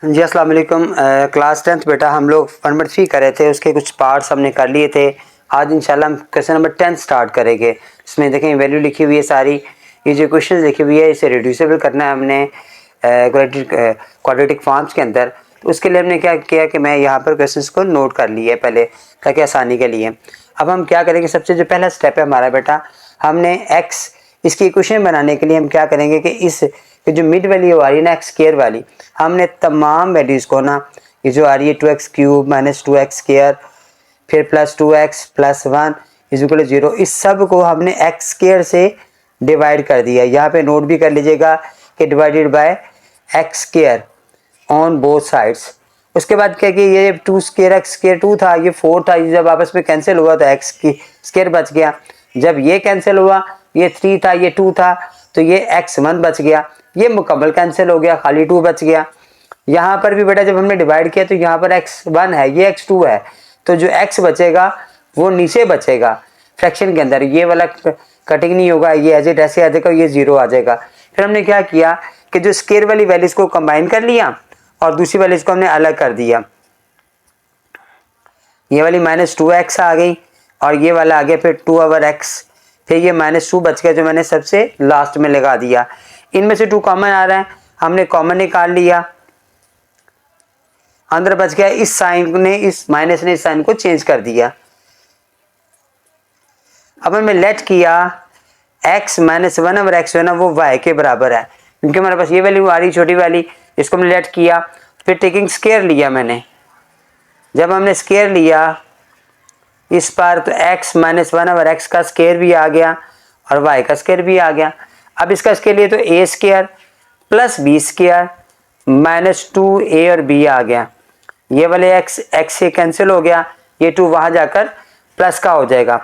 जी अस्सलाम वालेकुम। Class 10th बेटा हम लोग 1/3 कर रहे थे, उसके कुछ पार्ट्स हमने कर लिए थे। आज इंशाल्लाह हम क्वेश्चन नंबर 10 स्टार्ट करेंगे। इसमें देखें वैल्यू लिखी हुई है सारी, ये जो क्वेश्चन लिखी हुई है इसे रिड्यूसिबल करना है हमने क्वाड्रेटिक फॉर्म्स के अंदर। तो उसके लिए हमने क्या किया कि मैं यहाँ पर क्वेश्चन को नोट कर लिया है पहले ताकि आसानी के लिए। अब हम क्या करेंगे, सबसे जो पहला स्टेप है हमारा बेटा, हमने एक्स इसकी इक्वेशन बनाने के लिए हम क्या करेंगे कि इस जो मिड वैल्यू आ रही है ना एक्स स्क्वायर वाली, हमने तमाम वैल्यूज़ को ना, ये जो आ रही है 2x³ माइनस 2x स्क्वायर फिर plus 2x plus 1 is equal 0, इस सब को हमने एक्स स्क्वायर से डिवाइड कर दिया। यहाँ पे नोट भी कर लीजिएगा कि divided by x square on both sides. उसके बाद क्या कि ये 2 स्क्वायर एक्स स्क्वायर 2 था, ये 4 था, जब आपस में कैंसिल हुआ तो एक्स की स्क्वायर बच गया। जब ये कैंसिल हुआ, ये 3 था ये 2 था, तो ये x1 बच गया। ये मुकम्मल कैंसिल हो गया, खाली 2 बच गया। यहाँ पर भी बेटा जब हमने डिवाइड किया तो यहाँ पर x1 है, ये x2 है, तो जो x बचेगा वो नीचे बचेगा फ्रैक्शन के अंदर, ये वाला कटिंग नहीं होगा, ये एज इट ऐसे आ जाएगा, ये 0 आ जाएगा। फिर हमने क्या किया कि जो स्क्वायर वाली वैल्यूज को कंबाइन कर लिया और दूसरी वैल्यूज को हमने अलग कर दिया। ये वाली -2x आ गई और ये वाला आ गया फिर 2/x, फिर ये -2 बच गया जो मैंने सबसे लास्ट में लगा दिया। इनमें से 2 कॉमन आ रहा है, हमने कॉमन निकाल लिया, अंदर बच गया, इस साइन ने इस माइनस ने इस साइन को चेंज कर दिया। अब हमने लेट किया x -1/x जो है ना वो y के बराबर है, क्योंकि हमारे पास ये वैल्यू आ रही छोटी वाली, इसको हमने लेट किया। फिर टेकिंग स्क्वायर लिया मैंने, जब हमने स्क्वायर लिया इस बार तो x -1/x का स्क्वायर भी आ गया और y का स्क्वायर भी आ गया। अब इसका स्क्वायर लिए तो a square plus b square -2a और b आ गया। ये वाले x से कैंसिल हो गया, ये 2 वहां जाकर प्लस का हो जाएगा।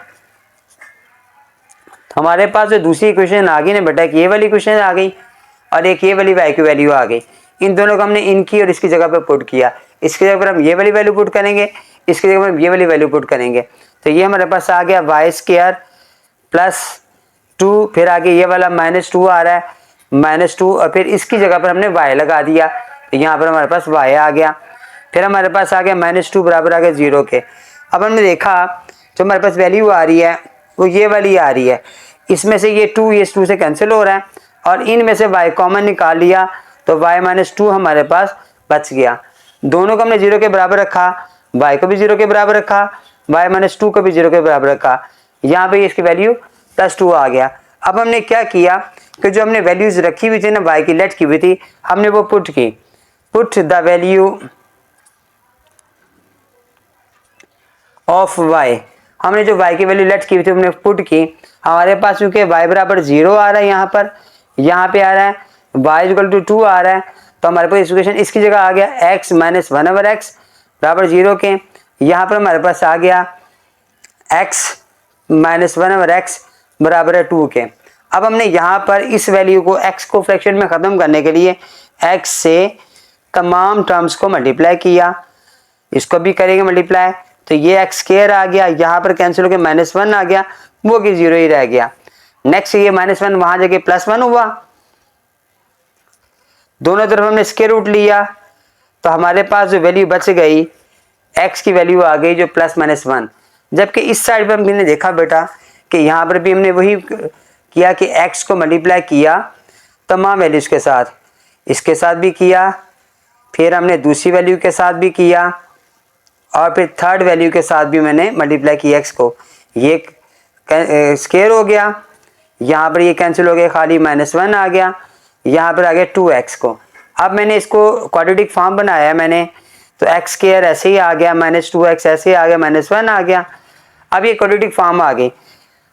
तो हमारे पास जो दूसरी इक्वेशन आ गई ना बेटा, ये वाली इक्वेशन आ गई और एक ये वाली y की वैल्यू आ गई। इन दोनों को हमने इनकी और इसकी जगह पर पुट किया। इसकी जगह पर हम ये वाली वैल्यू पुट करेंगे, इसकी जगह पर हम ये वाली वैल्यू पुट करेंगे, तो ये हमारे पास आ गया y स्क्वायर प्लस 2, फिर आगे ये वाला -2 आ रहा है, -2 और फिर इसकी जगह पर हमने y लगा दिया, तो यहाँ पर हमारे पास y आ गया। फिर हमारे पास आ गया -2 बराबर आ गया 0 के। अब हमने देखा जो हमारे पास वैल्यू आ रही है वो ये वाली आ रही है, इसमें से ये 2 से कैंसिल हो रहा है और इनमें से y कॉमन निकाल लिया तो y -2 हमारे पास बच गया। दोनों को हमने 0 के बराबर रखा, y को भी 0 के बराबर रखा, y -2 को भी 0 के बराबर रखा, यहाँ पे इसकी वैल्यू +2 आ गया। अब हमने क्या किया कि जो हमने वैल्यूज रखी हुई थी ना y की लेट की हुई थी, हमने वो पुट की, put the value of y, हमने जो y की वैल्यू लेट की हुई थी हमने पुट की। हमारे पास चूंकि y बराबर 0 आ रहा है, यहाँ पे आ रहा है y = 2 आ रहा है, तो हमारे पास इक्वेशन इसकी जगह आ गया x -1/x बराबर 0 के। यहाँ पर हमारे पास आ गया x -1/x बराबर है 2 के। अब हमने यहाँ पर इस वैल्यू को x को फ्रैक्शन में ख़त्म करने के लिए x से तमाम टर्म्स को मल्टीप्लाई किया, इसको भी करेंगे मल्टीप्लाई, तो ये x स्क्वायर आ गया, यहाँ पर कैंसिल होकर -1 आ गया, वो कि 0 ही रह गया। नेक्स्ट ये -1 वहां जाके +1 हुआ, दोनों तरफ हमने स्क्वायर रूट लिया, तो हमारे पास जो वैल्यू बच गई x की वैल्यू आ गई जो +-1। जबकि इस साइड पर हमने देखा बेटा कि यहाँ पर भी हमने वही किया कि x को मल्टीप्लाई किया तमाम वैल्यूज के साथ, इसके साथ भी किया, फिर हमने दूसरी वैल्यू के साथ भी किया और फिर थर्ड वैल्यू के साथ भी मैंने मल्टीप्लाई किया x को। ये स्क्वायर हो गया, यहाँ पर ये कैंसिल हो गया, खाली -1 आ गया, यहाँ पर आ गया 2x को। अब मैंने इसको क्वाड्रेटिक फॉर्म बनाया मैंने, तो x स्क्वायर ऐसे ही आ गया, -2x ऐसे ही आ गया, -1 आ गया। अब ये क्वाड्रेटिक फॉर्म आ गई।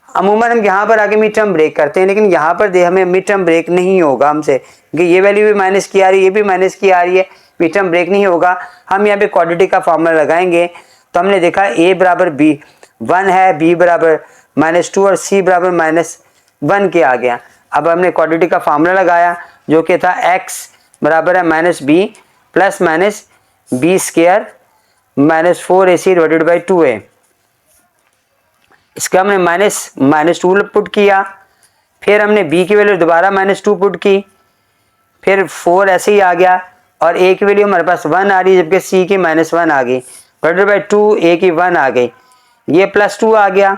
अमूमन हम यहाँ पर आके मिड टर्म ब्रेक करते हैं, लेकिन यहाँ पर हमें मिड टर्म ब्रेक नहीं होगा हमसे, क्योंकि ये वैल्यू भी माइनस की आ रही है, ये भी माइनस की आ रही है, मिड टर्म ब्रेक नहीं होगा। हम यहाँ पे क्वाड्रेटिक का फॉर्मूला लगाएंगे, तो हमने देखा a बराबर b1 है, b बराबर -2 और c बराबर -1 के आ गया। अब हमने क्वाड्रेटिक का फॉर्मूला लगाया जो कि था x बराबर है -b plus -b square -4ac divided by 2a। इसका हमने -2 पुट किया, फिर हमने b की वैल्यू दोबारा -2 पुट की, फिर 4 ऐसे ही आ गया और a की वैल्यू हमारे पास 1 आ रही है, जबकि c की -1 आ गई, डिवाइडेड बाई 2 a की 1 आ गई, ये +2 आ गया,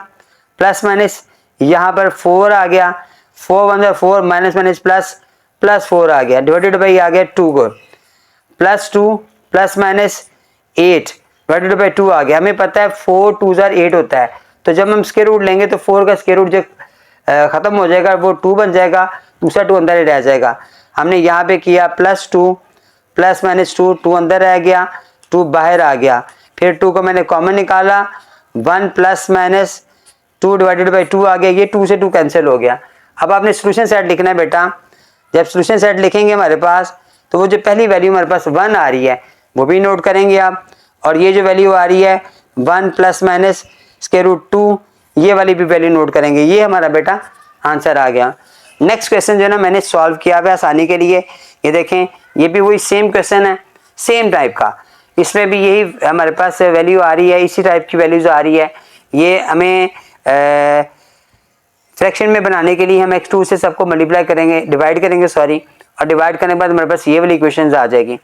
प्लस माइनस यहाँ पर 4 आ गया, 4 1 4 माइनस माइनस प्लस प्लस 4 आ गया, डिवाइडेड बाई आ गया 2 को, +2 प्लस माइनस 8 डिवाइडेड बाई 2 आ गया। हमें पता है 4 2 8 होता है, तो जब हम स्क्वायर रूट लेंगे तो 4 का स्क्वायर रूट जब खत्म हो जाएगा वो 2 बन जाएगा, दूसरा 2 अंदर ही रह जाएगा। हमने यहाँ पे किया +2 प्लस माइनस 2, 2 अंदर रह गया, 2 बाहर आ गया, फिर 2 को मैंने कॉमन निकाला, 1 प्लस माइनस 2 डिवाइडेड बाई 2 आ गया, ये 2 से 2 कैंसिल हो गया। अब आपने सोल्यूशन सेट लिखना है बेटा, जब सोल्यूशन सेट लिखेंगे हमारे पास तो वो जो पहली वैल्यू हमारे पास 1 आ रही है वो भी नोट करेंगे आप, और ये जो वैल्यू आ रही है 1 प्लस माइनस स्क्वायर रूट 2, ये वाली भी वैल्यू नोट करेंगे। ये हमारा बेटा आंसर आ गया। नेक्स्ट क्वेश्चन जो है ना मैंने सॉल्व किया हुआ आसानी के लिए, ये देखें, ये भी वही सेम क्वेश्चन है, सेम टाइप का, इसमें भी यही हमारे पास वैल्यू आ रही है, इसी टाइप की वैल्यूज आ रही है। ये हमें फ्रैक्शन में बनाने के लिए हम x2 से सबको मल्टीप्लाई करेंगे, डिवाइड करेंगे सॉरी, और डिवाइड करने के बाद हमारे पास ये वाली इक्वेशन आ जाएगी।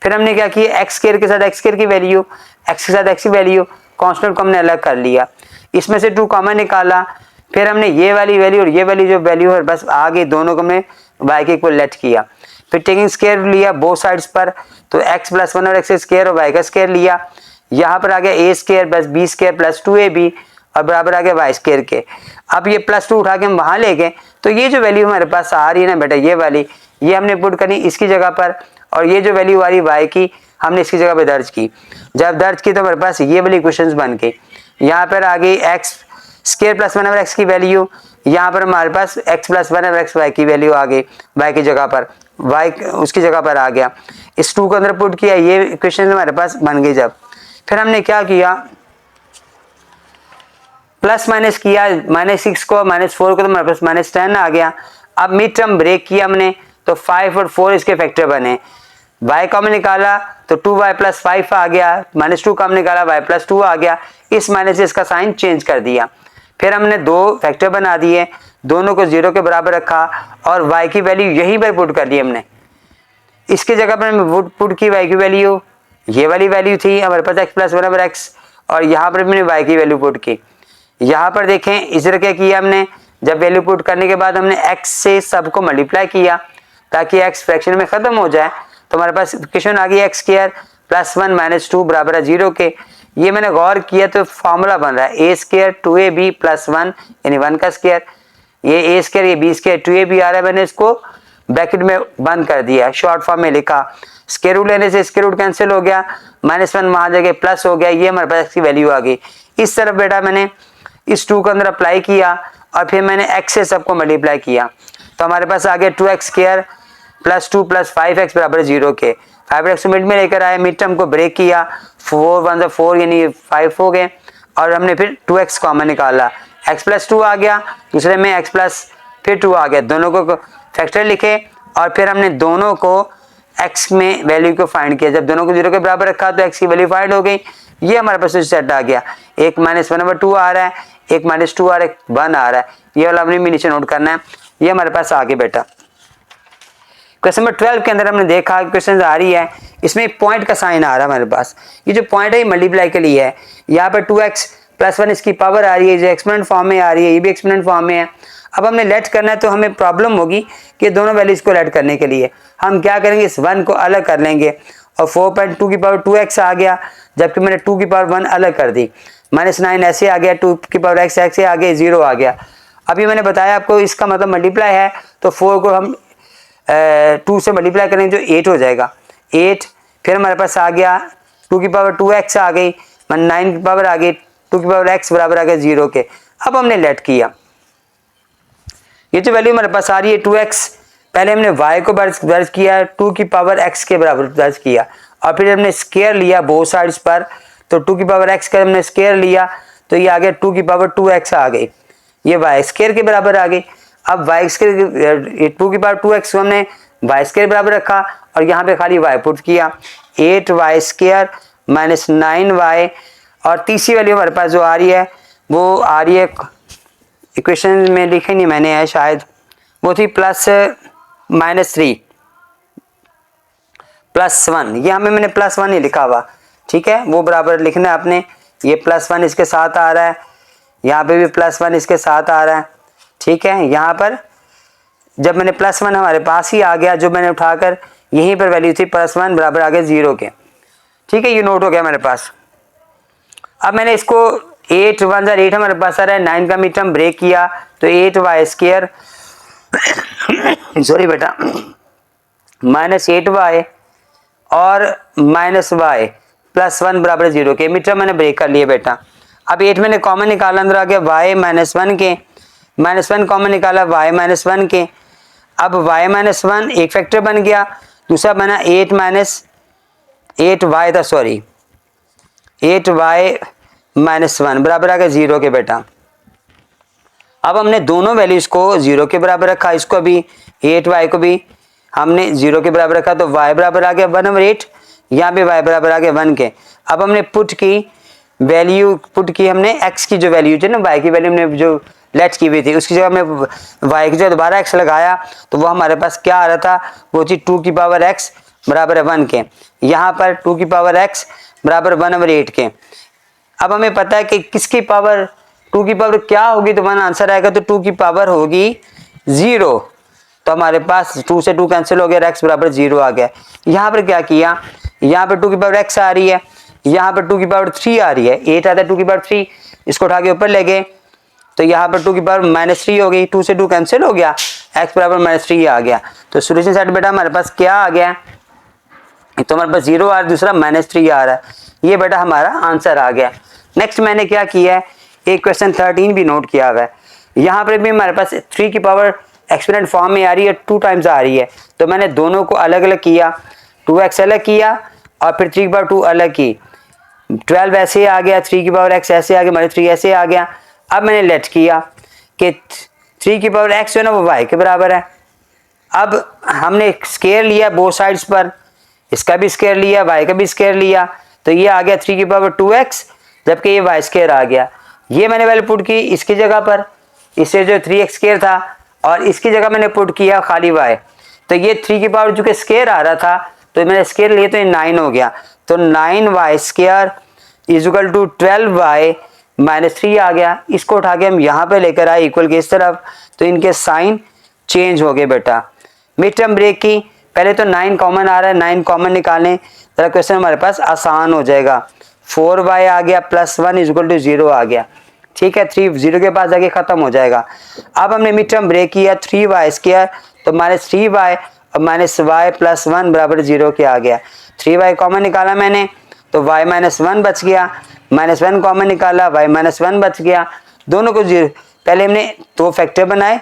फिर हमने क्या किया, एक्स स्क्वायर के साथ एक्स स्क्वायर की वैल्यू, एक्स के साथ एक्स की वैल्यू, कांस्टेंट को हमने अलग कर लिया, इसमें से 2 कॉमन निकाला, फिर हमने ये वाली वैल्यू और ये वाली जो वैल्यू है बस आ गई, दोनों को हमने y के इक्वल लेट किया, फिर टेकिंग स्क्वायर लिया बोथ साइड्स पर, तो x + 1 और x स्क्वायर और y का स्क्वायर लिया, यहाँ पर आ गया a square plus b square plus 2ab और बराबर आ गया y स्क्वायर के। अब ये +2 उठा के हम वहाँ ले गए, तो ये जो वैल्यू हमारे पास आ रही है ना बेटा, ये वाली, ये हमने पुट करनी इसकी जगह पर, और ये जो वैल्यू आ रही y की हमने इसकी जगह पर दर्ज की। जब दर्ज की तो हमारे पास ये वाली क्वेश्चंस बन गई, यहाँ पर आ गई x स्क्वायर प्लस 1 x की वैल्यू, यहाँ पर हमारे पास x + 1 x y की वैल्यू आ गई, y की जगह पर y उसकी जगह पर आ गया, इस 2 को अंदर पुट किया, ये इक्वेशन हमारे पास बन गई। जब फिर हमने क्या किया, प्लस माइनस किया, -6 को -4 को, तो हमारे पास -10 आ गया। अब मिड टर्म ब्रेक किया हमने, तो 5 और 4 इसके फैक्टर बने, y कॉमन निकाला तो 2y + 5 आ गया, -2 कॉमन निकाला y + 2 आ गया, इस माइनस से इसका साइन चेंज कर दिया। फिर हमने 2 फैक्टर बना दिए, दोनों को 0 के बराबर रखा और y की वैल्यू यहीं पर पुट कर दी हमने, इसकी जगह पर हमने पुट की y की वैल्यू, ये वाली वैल्यू थी हमारे पास x + 1 x, और यहाँ पर मैंने y की वैल्यू पुट की। यहाँ पर देखें इस तरह क्या किया हमने, जब वैल्यू पुट करने के बाद हमने x से सबको मल्टीप्लाई किया ताकि x फ्रैक्शन में खत्म हो जाए, तो हमारे पास इक्वेशन आ गई x स्क्वायर + 1 - 2 बराबर है 0 के। ये मैंने गौर किया तो फॉर्मूला बन रहा है a स्क्वायर 2ab + 1 यानी 1 का स्क्वायर, ये a स्क्वायर ये b स्क्वायर 2ab आ रहा है, मैंने इसको ब्रैकेट में बंद कर दिया, शॉर्ट फॉर्म में लिखा, स्क्वायर रूट लेने से स्क्वायर रूट कैंसिल हो गया, -1 वहाँ जगह प्लस हो गया, ये हमारे पास x की वैल्यू आ गई। इस तरफ बेटा मैंने इस 2 को अंदर अप्लाई किया और फिर मैंने x से सबको मल्टीप्लाई किया, तो हमारे पास आ गया 2x स्क्वायर + 2 + 5x बराबर 0 के। 5x मिड में लेकर आए, मिड टर्म को ब्रेक किया, 4 1 4 यानी 5 हो गए, और हमने फिर 2x कॉमन निकाला, x + 2 आ गया, दूसरे में x + फिर 2 आ गया, दोनों को फैक्टर लिखे और फिर हमने दोनों को x में वैल्यू को फाइंड किया, जब दोनों को 0 के बराबर रखा तो x की वैल्यू फाइंड हो गई। ये हमारे पास सेट आ गया, एक -1/2 आ रहा है, एक -2 आ रहा है, 1 आ रहा है, ये वाला हमने नीचे नोट करना है। ये हमारे पास आगे बेटा क्वेश्चन नंबर 12 के अंदर हमने देखा क्वेश्चन आ रही है, इसमें पॉइंट का साइन आ रहा है हमारे पास, ये जो पॉइंट है ये मल्टीप्लाई के लिए है, यहाँ पर 2x + 1 इसकी पावर आ रही है, जो एक्सपोनेंट फॉर्म में आ रही है, ये भी एक्सपोनेंट फॉर्म में है। अब हमने लेट करना है तो हमें प्रॉब्लम होगी कि दोनों वैल्यूज को लेट करने के लिए हम क्या करेंगे, इस 1 को अलग कर लेंगे, और 4.2 की पावर 2x आ गया, जबकि मैंने 2 की पावर 1 अलग कर दी, -9 ऐसे आ गया, 2 की पावर x ऐसे आ गया, 0 आ गया। अभी मैंने बताया आपको इसका मतलब मल्टीप्लाई है, तो 4 को हम 2 से मल्टीप्लाई करेंगे जो 8 हो जाएगा, 8, फिर हमारे पास आ गया 2 की पावर 2x आ गई, 9 की पावर आ गई, 2 की पावर x बराबर आ गया 0 के। अब हमने लेट किया, ये जो वैल्यू हमारे पास आ रही है 2x, पहले हमने y को दर्ज किया, 2 की पावर x के बराबर दर्ज किया, और फिर हमने स्क्वायर लिया बोथ साइड्स पर, तो 2 की पावर x का हमने स्क्वायर लिया, तो ये आ गया 2 की पावर 2x आ गई, ये y स्क्वायर के बराबर आ गई। अब y स्क्वायर 2 की पावर 2x को हमने y स्क्वायर बराबर रखा और यहाँ पे खाली y पुट किया, 8y स्क्वायर -9y, और तीसरी वैल्यू हमारे पास जो आ रही है वो आ रही है, इक्वेशन में लिखे नहीं मैंने है शायद, वो थी +-3 +1, ये हमें मैंने +1 ही लिखा हुआ, ठीक है, वो बराबर लिखना है आपने। ये +1 इसके साथ आ रहा है, यहाँ पे भी +1 इसके साथ आ रहा है, ठीक है। यहाँ पर जब मैंने +1 हमारे पास ही आ गया, जो मैंने उठाकर यहीं पर वैल्यू थी +1 बराबर आ गया 0 के, ठीक है, ये नोट हो गया हमारे पास। अब मैंने इसको 8 1 8 हमारे पास आ रहा है, 9 का मिड टर्म ब्रेक किया तो 8y² सॉरी बेटा, -8y और -y +1 बराबर 0 के, मिड टर्म मैंने ब्रेक कर लिए बेटा। अब 8 मैंने कॉमन निकाला, अंदर आ गया y -1 के, -1 कॉमन निकाला y -1 के। अब y -1 एक फैक्टर बन गया, दूसरा बना 8y था, सॉरी 8y -1 बराबर आ गया 0 के बेटा। अब हमने दोनों वैल्यूज को 0 के बराबर रखा, इसको भी 8y को भी हमने 0 के बराबर रखा, तो y बराबर आ गया 1/8, यहाँ पे y बराबर आ गया 1 के। अब हमने पुट की हमने x की जो वैल्यू थी ना, y की वैल्यू हमने जो लेट की हुई थी, उसकी जगह में y की जगह दोबारा x लगाया, तो वो हमारे पास क्या आ रहा था, वो थी 2 की पावर x बराबर 1 के, यहाँ पर 2 की पावर x बराबर 1/8 के। अब हमें पता है कि किसकी पावर 2 की पावर क्या होगी, तो 1 आंसर आएगा, तो 2 की पावर होगी 0, तो हमारे पास 2 से 2 कैंसिल हो गया, x बराबर 0 आ गया। यहाँ पर क्या किया, यहाँ पर 2 की पावर x आ रही है, यहाँ पर 2 की पावर 3 आ रही है, 8 आता है 2 की पावर 3, इसको उठा के ऊपर ले गए, तो यहाँ पर 2 की पावर -3 हो गई, 2 से 2 कैंसिल हो गया, x बराबर -3 आ गया। तो सोल्यूशन सेट बेटा हमारे पास क्या आ गया, तो हमारे पास 0 आ रहा है, दूसरा -3 आ रहा है, ये बेटा हमारा आंसर आ गया। नेक्स्ट मैंने क्या किया है, एक क्वेश्चन 13 भी नोट किया हुआ है, यहाँ पर भी हमारे पास 3 की पावर एक्सपोनेंट फॉर्म में आ रही है, 2 टाइम्स आ रही है, तो मैंने दोनों को अलग अलग किया, 2x अलग किया और फिर 3 की पावर 2 अलग की, 12 ऐसे आ गया, 3 की पावर x ऐसे आ गया, -3 ऐसे आ गया। अब मैंने लेट किया कि 3 की पावर x जो है ना वो y के बराबर है। अब हमने स्केयर लिया बोथ साइड्स पर, इसका भी स्केयर लिया, y का भी स्केयर लिया, तो ये आ गया 3 की पावर 2x, जबकि ये y² आ गया। ये मैंने वैल्यू पुट की इसकी जगह पर, इससे जो 3x² था, और इसकी जगह मैंने पुट किया खाली y, तो ये 3 की पावर जो कि स्केयर आ रहा था, तो मैंने स्केयर लिए तो ये 9 हो गया, तो 9y² इक्वल टू 12y -3 आ गया। इसको उठा के हम यहाँ पे लेकर आए इक्वल के इस तरफ, तो इनके साइन चेंज हो गए बेटा। मिड टर्म ब्रेक की, पहले तो 9 कॉमन आ रहा है, 9 कॉमन निकालें, तो क्वेश्चन हमारे पास आसान हो जाएगा। 4y आ गया +1 इक्वल टू 0 आ गया, ठीक है, 3 0 के पास जाके खत्म हो जाएगा। अब हमने मिड टर्म ब्रेक किया 3y², तो -3y और -y +1 बराबर 0 के आ गया। 3y कॉमन निकाला मैंने, तो y -1 बच गया, -1 कॉमन निकाला, y -1 बच गया। दोनों को 0, पहले हमने 2 फैक्टर बनाए,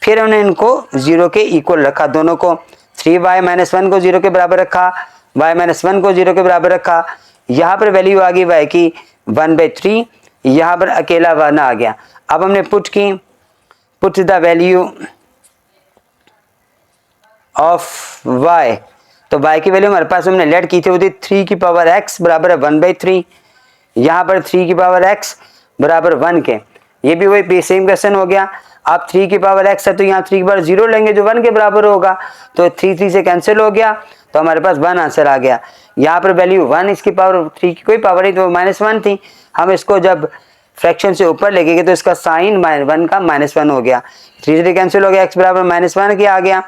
फिर हमने इनको 0 के इक्वल रखा, दोनों को 3y -1 को 0 के बराबर रखा, y -1 को 0 के बराबर रखा। यहाँ पर वैल्यू आ गई y की 1/3, यहाँ पर अकेला 1 आ गया। अब हमने पुट की, put the value of y, तो y की वैल्यू हमारे पास हमने लेट की थी, वो थी 3 की पावर x बराबर है 1/3, यहाँ पर 3 की पावर x बराबर 1 के, ये भी वही सेम क्वेश्चन हो गया। आप 3 की पावर x है तो यहाँ 3 की पावर 0 लेंगे जो 1 के बराबर होगा, तो 3 से कैंसिल हो गया, तो हमारे पास 1 आंसर आ गया। यहाँ पर वैल्यू 1, इसकी पावर 3 की कोई पावर नहीं, तो -1 थी, हम इसको जब फ्रैक्शन से ऊपर लेके गए तो इसका साइन 1 का -1 हो गया, 3 से कैंसिल हो गया, x बराबर -1 के आ गया।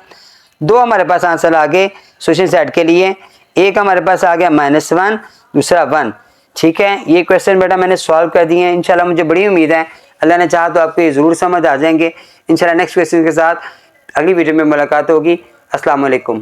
2 हमारे पास आंसर आ गए सोल्यूशन सेट के लिए, एक हमारे पास आ गया -1, दूसरा 1, ठीक है। ये क्वेश्चन बेटा मैंने सॉल्व कर दिए हैं, इंशाल्लाह मुझे बड़ी उम्मीद है अल्लाह ने चाहा तो आपको ये ज़रूर समझ आ जाएंगे। इंशाल्लाह नेक्स्ट क्वेश्चन के साथ अगली वीडियो में मुलाकात होगी। अस्सलाम वालेकुम।